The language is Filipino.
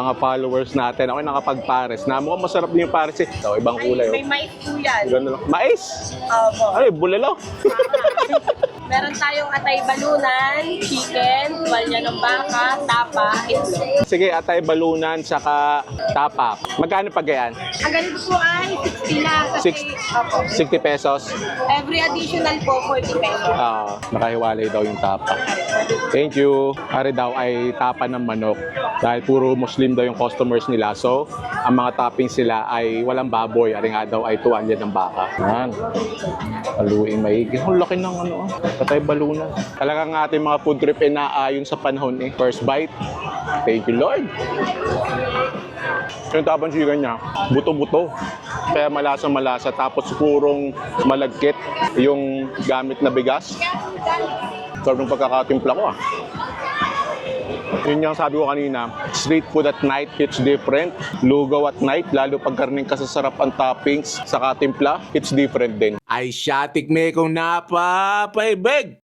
Mga followers natin, ako nakapag-pares na mukhang masarap din yung pares eh. So, ibang kulay. May mais po yan. Ganun lang. Mais! Opo. Ay, bulalo. Meron tayong atay balunan, chicken, tuwalya ng baka, tapa, itlog. Sige, atay balunan, saka tapak. Magkano pag yan? Ang ganito po ay 60 na. Kasi, opo. 60 pesos. Every additional po, 40 pesos. Nakahiwalay daw yung tapa. Thank you. Ari daw ay tapa ng manok. Dahil puro Muslim daw yung customers nila. So, ang mga toppings sila ay walang baboy. Ari nga daw ay tuwalya ng baka. Yan. Paluin maigi. Ang laki ng ano. Patay balunan. Talagang ating mga food trip ay naayon sa panahon eh. First bite. Thank you, Lord. Yung tapang chicken niya, buto-buto. Kaya malasa-malasa. Tapos purong malagkit yung gamit na bigas. Sarap ng pagkakatimpla ko ah. Yun yung sabi ko kanina, street food at night, it's different. Lugaw at night, lalo pag karning kasasarap ang toppings sa katimpla, it's different din. Ay, siya, tikme kong napapaibig!